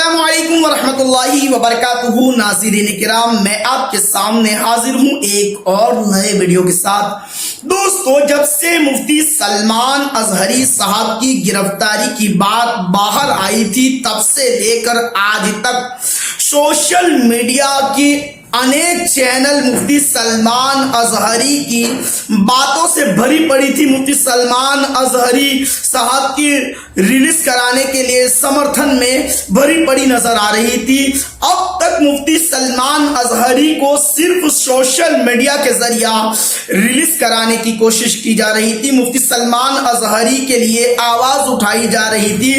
السلام علیکم ورحمۃ اللہ وبرکاتہ۔ ناظرین کرام، میں آپ کے سامنے حاضر ہوں ایک اور نئے ویڈیو کے ساتھ۔ دوستو، جب سے مفتی سلمان اظہری صاحب کی گرفتاری کی بات باہر آئی تھی، تب سے لے کر آج تک سوشل میڈیا کی انیک چینل مفتی سلمان اظہری کی باتوں سے بھری پڑی تھی۔ مفتی سلمان اظہری صاحب کی ریلیز کرانے کے لیے سمرتھن میں بھری پڑی نظر آ رہی تھی۔ اب تک مفتی سلمان اظہری کو صرف سوشل میڈیا کے ذریعہ ریلیز کرانے کی کوشش کی جا رہی تھی۔ مفتی سلمان اظہری کے لیے آواز اٹھائی جا رہی تھی،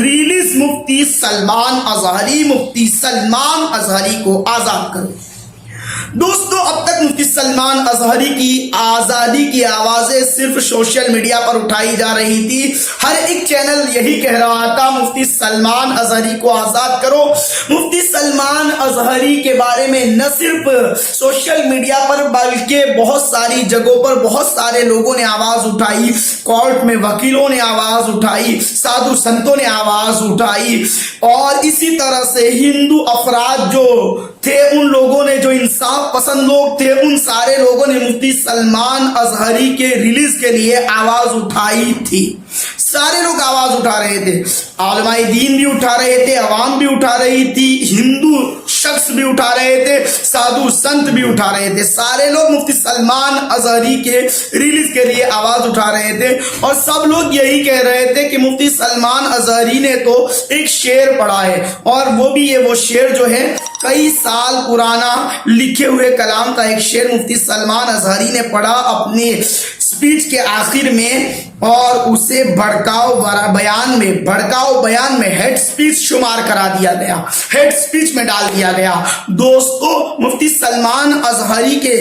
ریلیز مفتی سلمان اظہری، مفتی سلمان اظہری کو آزاد کرو۔ دوستو، اب تک مفتی سلمان اظہری کی آزادی کی آوازیں صرف سوشل میڈیا پر اٹھائی جا رہی تھی۔ ہر ایک چینل یہی کہہ رہا تھا، مفتی سلمان اظہری کو آزاد کرو۔ مفتی سلمان اظہری کے بارے میں نہ صرف سوشل میڈیا پر بلکہ بہت ساری جگہوں پر بہت سارے لوگوں نے آواز اٹھائی۔ کورٹ میں وکیلوں نے آواز اٹھائی، سادھو سنتوں نے آواز اٹھائی، اور اسی طرح سے ہندو افراد جو تھے، ان لوگوں نے، جو انصاف پسند لوگ تھے، ان سارے لوگوں نے مفتی سلمان اظہری کے ریلیز کے لیے آواز اٹھائی تھی۔ سارے لوگ آواز اٹھا رہے تھے، علماء دین بھی اٹھا رہے تھے، عوام بھی اٹھا رہی تھی، ہندو شخص بھی اٹھا رہے تھے، سادھو سنت بھی اٹھا رہے تھے۔ سارے لوگ مفتی سلمان اظہری کے ریلیز کے لیے آواز اٹھا رہے تھے، اور سب لوگ یہی کہہ رہے تھے کہ مفتی سلمان اظہری نے تو ایک شعر پڑھا ہے، اور وہ بھی وہ شعر جو ہے کئی سال پرانا لکھے ہوئے کلام کا ایک شعر مفتی سلمان اظہری نے پڑھا اپنی سپیچ کے آخر میں، اور اسے بھڑکاؤ بیان میں ہیڈ سپیچ شمار کرا دیا گیا، ہیڈ سپیچ میں ڈال دیا گیا۔ دوستو، مفتی سلمان اظہری کے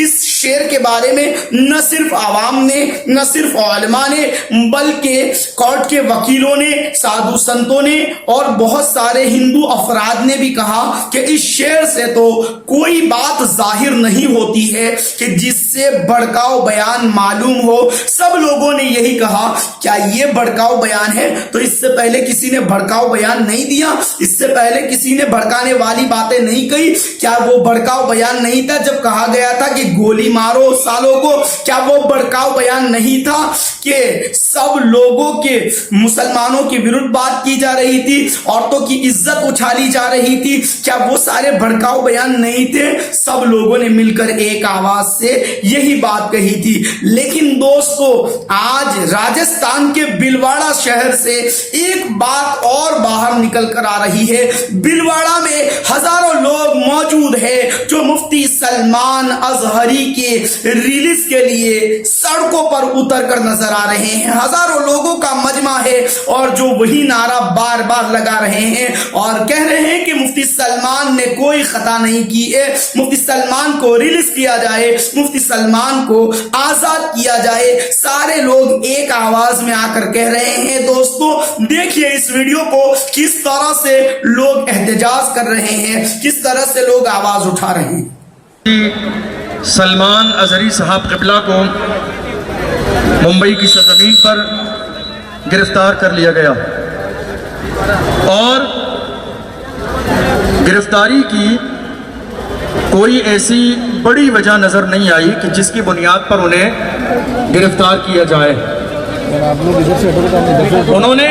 اس شعر کے بارے میں نہ صرف عوام نے، نہ صرف علماء نے، بلکہ کورٹ کے وکیلوں نے، سادھو سنتوں نے، اور بہت سارے ہندو افراد نے بھی کہا کہ اس شعر سے تو کوئی بات ظاہر نہیں ہوتی ہے کہ جس سے بھڑکاؤ بیان معلوم ہو۔ سب لوگوں نے یہی کہا، کیا یہ بھڑکاؤ بیان ہے؟ تو اس سے پہلے کسی نے بھڑکاؤ بیان نہیں دیا، اس سے پہلے کسی نے بھڑکانے والی باتیں نہیں کہی، کیا وہ بھڑکاؤ بیان نہیں تھا؟ جب کہا گیا تھا کہ گولی مارو سالوں کو، کیا وہ بھڑکاؤ بیان نہیں تھا کہ سب لوگوں کے مسلمانوں کے ورودھ بات کی جا رہی تھی، عورتوں کی عزت اچھالی جا رہی تھی؟ کیا وہ سارے بھڑکاؤ بیان نہیں تھے؟ سب لوگوں نے مل کر ایک آواز سے یہی بات کہی تھی۔ لیکن دوستو، آج راجستھان کے بھلواڑہ شہر سے ایک بات اور باہر نکل کر آ رہی ہے۔ بھلواڑہ میں ہزاروں لوگ موجود ہیں جو مفتی سلمان اظہری کے ریلیز کے لیے سڑکوں پر اتر کر نظر آ رہے ہیں۔ ہزاروں لوگوں کا مجمع ہے، اور جو وہی نعرہ بار بار لگا رہے ہیں اور کہہ رہے ہیں کہ مفتی سلمان نے کوئی خطا نہیں کی ہے، مفتی سلمان کو ریلیز کیا جائے، مفتی سلمان کو آزاد کیا جائے۔ سارے لوگ ایک آواز میں آ کر کہہ رہے ہیں۔ دوستو، دیکھیے اس ویڈیو کو، کس طرح سے لوگ احتجاج کر رہے ہیں، کس طرح سے لوگ آواز اٹھا رہے ہیں۔ سلمان اظہری صاحب قبلہ کو ممبئی کی سرزمین پر گرفتار کر لیا گیا، اور گرفتاری کی کوئی ایسی بڑی وجہ نظر نہیں آئی کہ جس کی بنیاد پر انہیں گرفتار کیا جائے۔ انہوں نے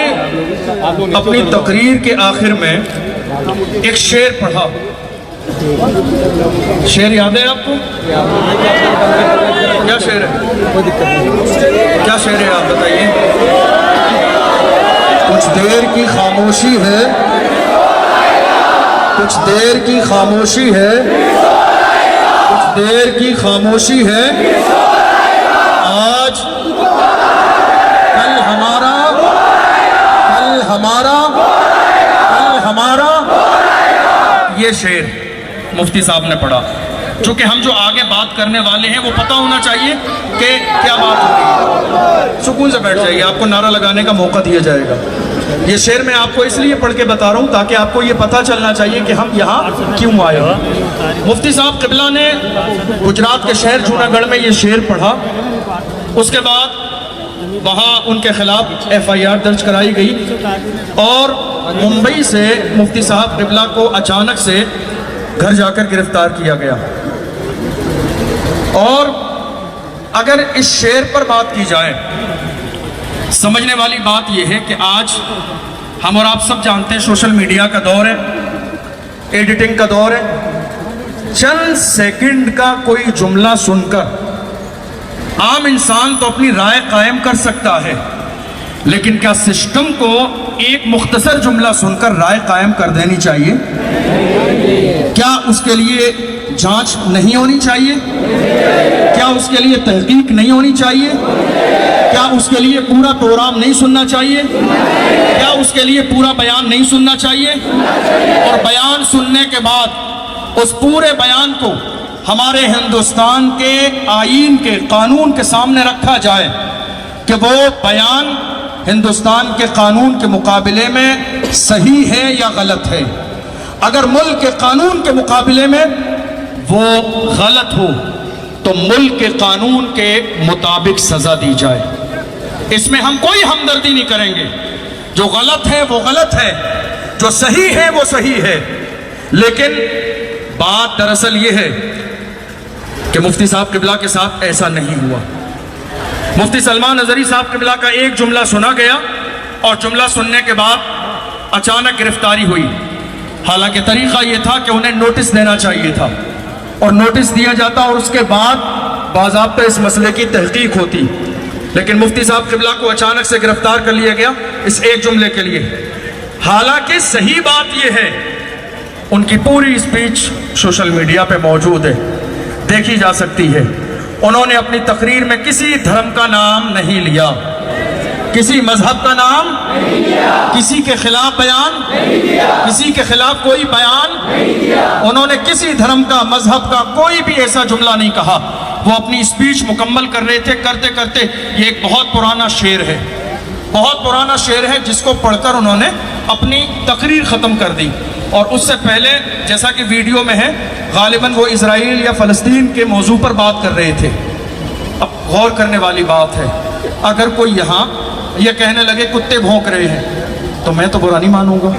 اپنی تقریر کے آخر میں ایک شعر پڑھا۔ شعر یاد ہے آپ کو؟ کیا شعر ہے؟ کیا شعر ہے آپ بتائیے؟ کچھ دیر کی خاموشی ہے، کچھ دیر کی خاموشی ہے، کچھ دیر کی خاموشی ہے، آج کل ہمارا، کل ہمارا، کل ہمارا، یہ شعر مفتی صاحب نے پڑھا۔ چونکہ ہم جو آگے بات کرنے والے ہیں وہ پتہ ہونا چاہیے کہ کیا بات ہو رہی ہے۔ سکون سے بیٹھ جائیے، آپ کو نعرہ لگانے کا موقع دیا جائے گا۔ یہ شعر میں آپ کو اس لیے پڑھ کے بتا رہا ہوں تاکہ آپ کو یہ پتہ چلنا چاہیے کہ ہم یہاں کیوں آئے ہیں۔ مفتی صاحب قبلہ نے گجرات کے شہر جوناگڑھ میں یہ شعر پڑھا۔ اس کے بعد وہاں ان کے خلاف FIR درج کرائی گئی اور ممبئی سے مفتی صاحب قبلہ کو اچانک سے گھر جا کر گرفتار کیا گیا۔ اور اگر اس شعر پر بات کی جائے، سمجھنے والی بات یہ ہے کہ آج ہم اور آپ سب جانتے ہیں سوشل میڈیا کا دور ہے، ایڈیٹنگ کا دور ہے۔ چند سیکنڈ کا کوئی جملہ سن کر عام انسان تو اپنی رائے قائم کر سکتا ہے، لیکن کیا سسٹم کو ایک مختصر جملہ سن کر رائے قائم کر دینی چاہیے؟ کیا اس کے لیے جانچ نہیں ہونی چاہیے؟ کیا اس کے لیے تحقیق نہیں ہونی چاہیے؟ کیا اس کے لیے پورا پروگرام نہیں سننا چاہیے؟ کیا اس کے لیے پورا بیان نہیں سننا چاہیے؟ اور بیان سننے کے بعد اس پورے بیان کو ہمارے ہندوستان کے آئین کے قانون کے سامنے رکھا جائے کہ وہ بیان ہندوستان کے قانون کے مقابلے میں صحیح ہے یا غلط ہے۔ اگر ملک کے قانون کے مقابلے میں وہ غلط ہو تو ملک کے قانون کے مطابق سزا دی جائے۔ اس میں ہم کوئی ہمدردی نہیں کریں گے، جو غلط ہے وہ غلط ہے، جو صحیح ہے وہ صحیح ہے۔ لیکن بات دراصل یہ ہے کہ مفتی صاحب قبلہ کے ساتھ ایسا نہیں ہوا۔ مفتی سلمان اظہری صاحب قبلہ کا ایک جملہ سنا گیا اور جملہ سننے کے بعد اچانک گرفتاری ہوئی۔ حالانکہ طریقہ یہ تھا کہ انہیں نوٹس دینا چاہیے تھا اور نوٹس دیا جاتا اور اس کے بعد باضابطہ اس مسئلے کی تحقیق ہوتی، لیکن مفتی صاحب قبلہ کو اچانک سے گرفتار کر لیا گیا اس ایک جملے کے لیے۔ حالانکہ صحیح بات یہ ہے، ان کی پوری اسپیچ سوشل میڈیا پہ موجود ہے، دیکھی جا سکتی ہے۔ انہوں نے اپنی تقریر میں کسی دھرم کا نام نہیں لیا، کسی مذہب کا نام نہیں لیا، کسی کے خلاف بیان نہیں دیا، کسی کے خلاف کوئی بیان نہیں دیا۔ انہوں نے کسی دھرم کا، مذہب کا کوئی بھی ایسا جملہ نہیں کہا۔ وہ اپنی اسپیچ مکمل کر رہے تھے، کرتے کرتے یہ ایک بہت پرانا شعر ہے، بہت پرانا شعر ہے جس کو پڑھ کر انہوں نے اپنی تقریر ختم کر دی۔ اور اس سے پہلے جیسا کہ ویڈیو میں ہے، غالباً وہ اسرائیل یا فلسطین کے موضوع پر بات کر رہے تھے۔ اب غور کرنے والی بات ہے، اگر کوئی یہاں یہ کہنے لگے کتے بھونک رہے ہیں تو میں تو برا نہیں مانوں گا،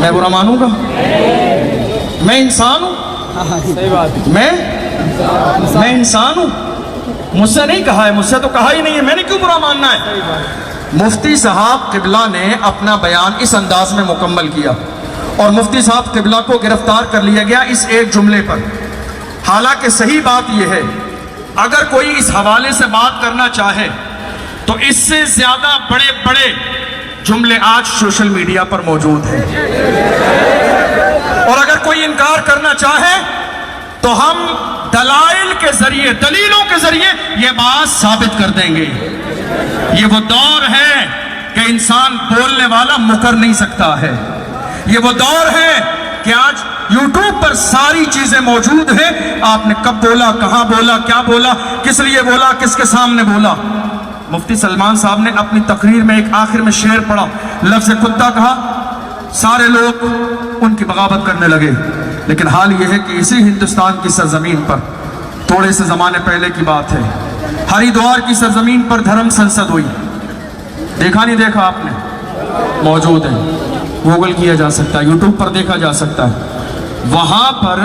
میں برا مانوں گا؟ میں انسان ہوں، میں انسان ہوں، مجھ سے نہیں کہا ہے، مجھ سے تو کہا ہی نہیں ہے، میں نے کیوں برا ماننا ہے؟ مفتی صاحب قبلہ نے اپنا بیان اس انداز میں مکمل کیا اور مفتی صاحب قبلہ کو گرفتار کر لیا گیا اس ایک جملے پر۔ حالانکہ صحیح بات یہ ہے، اگر کوئی اس حوالے سے بات کرنا چاہے تو اس سے زیادہ بڑے بڑے جملے آج سوشل میڈیا پر موجود ہیں، اور اگر کوئی انکار کرنا چاہے تو ہم دلائل کے ذریعے، دلیلوں کے ذریعے یہ بات ثابت کر دیں گے۔ یہ وہ دور ہے کہ انسان بولنے والا مکر نہیں سکتا ہے۔ یہ وہ دور ہے کہ آج یوٹیوب پر ساری چیزیں موجود ہیں، آپ نے کب بولا، کہاں بولا، کیا بولا، کس لیے بولا، کس کے سامنے بولا۔ مفتی سلمان صاحب نے اپنی تقریر میں ایک آخر میں شعر پڑھا، لفظ کتا کہا، سارے لوگ ان کی بغاوت کرنے لگے۔ لیکن حال یہ ہے کہ اسی ہندوستان کی سرزمین پر تھوڑے سے زمانے پہلے کی بات ہے، ہریدوار کی سرزمین پر دھرم سنسد ہوئی۔ دیکھا نہیں دیکھا آپ نے؟ موجود ہے، گوگل کیا جا سکتا ہے، یوٹیوب پر دیکھا جا سکتا ہے۔ وہاں پر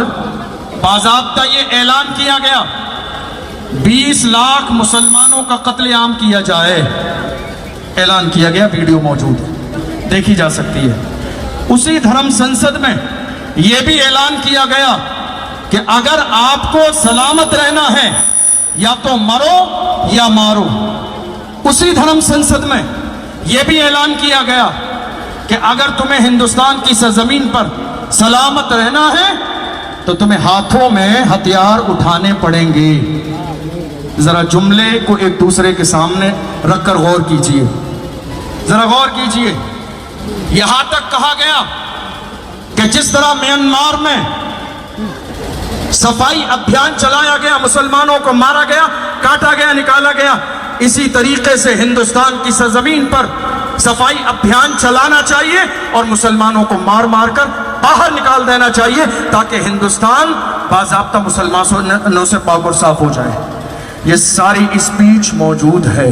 باضابطہ یہ اعلان کیا گیا 20 لاکھ مسلمانوں کا قتل عام کیا جائے، اعلان کیا گیا، ویڈیو موجود ہے، دیکھی جا سکتی ہے۔ اسی دھرم سنسد میں یہ بھی اعلان کیا گیا کہ اگر آپ کو سلامت رہنا ہے یا تو مرو یا مارو۔ اسی دھرم سنسد میں یہ بھی اعلان کیا گیا کہ اگر تمہیں ہندوستان کی سرزمین پر سلامت رہنا ہے تو تمہیں ہاتھوں میں ہتھیار اٹھانے پڑیں گے۔ ذرا جملے کو ایک دوسرے کے سامنے رکھ کر غور کیجئے، ذرا غور کیجئے۔ یہاں تک کہا گیا کہ جس طرح میانمار میں صفائی ابھیان چلایا گیا، مسلمانوں کو مارا گیا، کاٹا گیا، نکالا گیا، اسی طریقے سے ہندوستان کی سرزمین پر صفائی ابھیان چلانا چاہیے اور مسلمانوں کو مار مار کر باہر نکال دینا چاہیے تاکہ ہندوستان باضابطہ مسلمانوں سے پاک اور صاف ہو جائے۔ یہ ساری اسپیچ موجود ہے۔